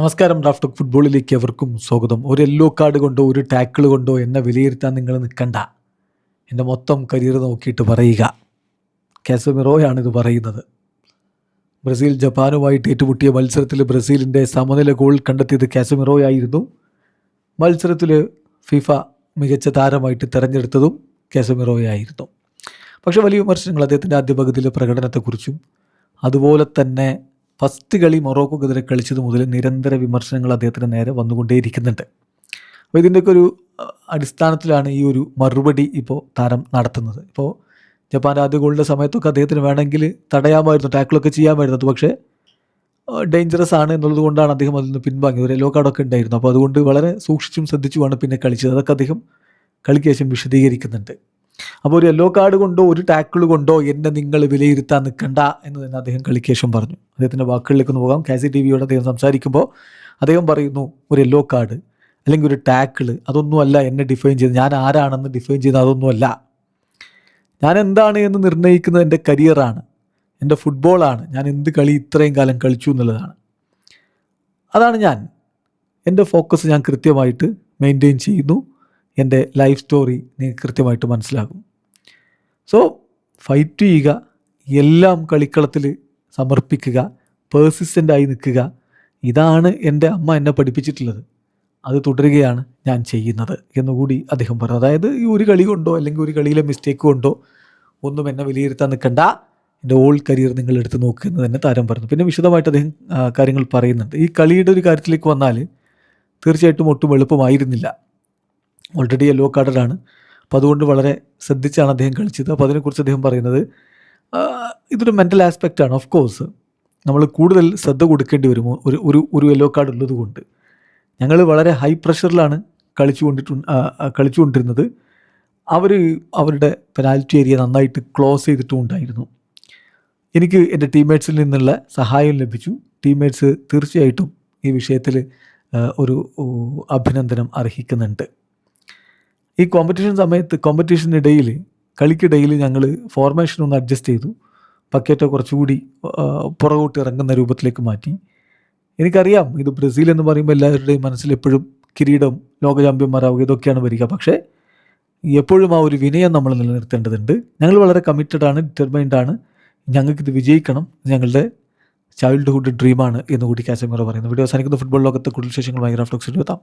നമസ്കാരം. Raf talk ഫുട്ബോളിലേക്ക് അവർക്കും സ്വാഗതം. ഒരു യെല്ലോ കാർഡ് കൊണ്ടോ ഒരു ടാക്കിൾ കൊണ്ടോ എന്നെ വിലയിരുത്താൻ നിങ്ങൾ നിൽക്കണ്ട. എൻ്റെ മൊത്തം കരിയർ നോക്കിയിട്ട് പറയുക. കാസമിറോയാണിത് പറയുന്നത്. ബ്രസീൽ ജപ്പാനുമായിട്ട് ഏറ്റുമുട്ടിയ മത്സരത്തിൽ ബ്രസീലിൻ്റെ സമനില ഗോൾ കണ്ടെത്തിയത് കാസമിറോയായിരുന്നു. മത്സരത്തിൽ ഫിഫ മികച്ച താരമായിട്ട് തിരഞ്ഞെടുത്തതും കാസമിറോയായിരുന്നു. പക്ഷേ വലിയ വിമർശനങ്ങൾ അദ്ദേഹത്തിൻ്റെ ആദ്യ പകുതിയിലെ പ്രകടനത്തെക്കുറിച്ചും അതുപോലെ തന്നെ ഫസ്റ്റ് കളി മൊറോക്കോക്കെതിരെ കളിച്ചത് മുതൽ നിരന്തര വിമർശനങ്ങൾ അദ്ദേഹത്തിന് നേരെ വന്നുകൊണ്ടേയിരിക്കുന്നുണ്ട്. അപ്പോൾ ഇതിൻ്റെയൊക്കെ ഒരു അടിസ്ഥാനത്തിലാണ് ഈ ഒരു മറുപടി ഇപ്പോൾ താരം നടത്തുന്നത്. ഇപ്പോൾ ജപ്പാൻ്റെ ആദ്യ ഗോളിൻ്റെ സമയത്തൊക്കെ അദ്ദേഹത്തിന് വേണമെങ്കിൽ തടയാമായിരുന്നു, ടാക്കിളൊക്കെ ചെയ്യാമായിരുന്നു. അത് പക്ഷേ ഡേഞ്ചറസ് ആണ് എന്നുള്ളത് കൊണ്ടാണ് അദ്ദേഹം അതിൽ നിന്ന് പിൻവാങ്ങി. ഒരു യെല്ലോ കാർഡൊക്കെ ഉണ്ടായിരുന്നു. അപ്പോൾ അതുകൊണ്ട് വളരെ സൂക്ഷിച്ചും ശ്രദ്ധിച്ചുമാണ് പിന്നെ കളിച്ചത്. അതൊക്കെ അദ്ദേഹം കളിക്ക് ശേഷം വിശദീകരിക്കുന്നുണ്ട്. അപ്പോൾ ഒരു യെല്ലോ കാർഡ് കൊണ്ടോ ഒരു ടാക്കിൾ കൊണ്ടോ എന്നെ നിങ്ങൾ വിലയിരുത്താൻ നിൽക്കണ്ട എന്ന് തന്നെ അദ്ദേഹം കളിക്ക് ശേഷം പറഞ്ഞു. അദ്ദേഹത്തിൻ്റെ വാക്കുകളിലേക്ക് ഒന്ന് പോകാം. കാസി ടി വിയോട് അദ്ദേഹം സംസാരിക്കുമ്പോൾ അദ്ദേഹം പറയുന്നു, ഒരു യെല്ലോ കാർഡ് അല്ലെങ്കിൽ ഒരു ടാക്കിൾ അതൊന്നുമല്ല എന്നെ ഡിഫൈൻ ചെയ്ത്, ഞാൻ ആരാണെന്ന് ഡിഫൈൻ ചെയ്യുന്നത് അതൊന്നുമല്ല. ഞാൻ എന്താണ് എന്ന് നിർണ്ണയിക്കുന്നത് എൻ്റെ കരിയറാണ്, എൻ്റെ ഫുട്ബോളാണ്. ഞാൻ എന്ത് കളി ഇത്രയും കാലം കളിച്ചു എന്നുള്ളതാണ്. അതാണ് ഞാൻ. എൻ്റെ ഫോക്കസ് ഞാൻ കൃത്യമായിട്ട് മെയിൻറ്റെയിൻ ചെയ്യുന്നു. എൻ്റെ ലൈഫ് സ്റ്റോറി നിങ്ങൾക്ക് കൃത്യമായിട്ട് മനസ്സിലാകും. സോ ഫൈറ്റ് ചെയ്യുക, എല്ലാം കളിക്കളത്തിൽ സമർപ്പിക്കുക, പേഴ്സിസ്റ്റൻ്റായി നിൽക്കുക. ഇതാണ് എൻ്റെ അമ്മ എന്നെ പഠിപ്പിച്ചിട്ടുള്ളത്. അത് തുടരുകയാണ് ഞാൻ ചെയ്യുന്നത് എന്നുകൂടി അദ്ദേഹം പറഞ്ഞു. അതായത് ഈ ഒരു കളി കൊണ്ടോ അല്ലെങ്കിൽ ഒരു കളിയിലെ മിസ്റ്റേക്ക് കൊണ്ടോ ഒന്നും എന്നെ വിലയിരുത്താൻ നിൽക്കണ്ട, എൻ്റെ ഓൾ കരിയർ നിങ്ങൾ എടുത്ത് നോക്കുക എന്ന് തന്നെ താരം പറഞ്ഞു. പിന്നെ വിശദമായിട്ട് അദ്ദേഹം കാര്യങ്ങൾ പറയുന്നുണ്ട്. ഈ കളിയുടെ ഒരു കാര്യത്തിലേക്ക് വന്നാൽ തീർച്ചയായിട്ടും ഒട്ടും എളുപ്പമായിരുന്നില്ല. Already yellow കാർഡറാണ്. അപ്പോൾ അതുകൊണ്ട് വളരെ ശ്രദ്ധിച്ചാണ് അദ്ദേഹം കളിച്ചത്. അപ്പോൾ അതിനെക്കുറിച്ച് അദ്ദേഹം പറയുന്നത്, ഇതൊരു മെൻ്റൽ ആസ്പെക്റ്റാണ്. ഓഫ് കോഴ്സ് നമ്മൾ കൂടുതൽ ശ്രദ്ധ കൊടുക്കേണ്ടി വരും ഒരു യെല്ലോ കാർഡ് ഉള്ളത് കൊണ്ട്. ഞങ്ങൾ വളരെ ഹൈ പ്രഷറിലാണ് കളിച്ചുകൊണ്ടിരുന്നത്. അവരുടെ പെനാൽറ്റി ഏരിയ നന്നായിട്ട് ക്ലോസ് ചെയ്തിട്ടും ഉണ്ടായിരുന്നു. എനിക്ക് എൻ്റെ ടീംമേറ്റ്സിൽ നിന്നുള്ള സഹായം ലഭിച്ചു. ടീംമേറ്റ്സ് തീർച്ചയായിട്ടും ഈ വിഷയത്തിൽ ഒരു അഭിനന്ദനം അർഹിക്കുന്നുണ്ട്. ഈ കോമ്പറ്റീഷനിടയിൽ കളിക്കിടയിൽ ഞങ്ങൾ ഫോർമേഷൻ ഒന്ന് അഡ്ജസ്റ്റ് ചെയ്തു. പക്കേറ്റോ കുറച്ചുകൂടി പുറകോട്ട് ഇറങ്ങുന്ന രൂപത്തിലേക്ക് മാറ്റി. എനിക്കറിയാം, ഇത് ബ്രസീൽ എന്ന് പറയുമ്പോൾ എല്ലാവരുടെയും മനസ്സിൽ എപ്പോഴും കിരീടം, ലോക ചാമ്പ്യന്മാരാവുക, ഇതൊക്കെയാണ് വരിക. പക്ഷേ എപ്പോഴും ആ ഒരു വിനയം നമ്മൾ നിലനിർത്തേണ്ടതുണ്ട്. ഞങ്ങൾ വളരെ കമ്മിറ്റഡ് ആണ്, ഡിറ്റർമൈൻഡ് ആണ്. ഞങ്ങൾക്കിത് വിജയിക്കണം, ഞങ്ങളുടെ ചൈൽഡ്ഹുഡ് ഡ്രീമാണ് എന്നുകൂടി കാസമിറോ പറയുന്നു. വീഡിയോ അവസാനിക്കുന്ന ഫുട്ബോൾ ലോകത്തെ കൂടുതൽ വിശേഷങ്ങളുമായി റാഫ് ടോക്സിൽ എത്താം.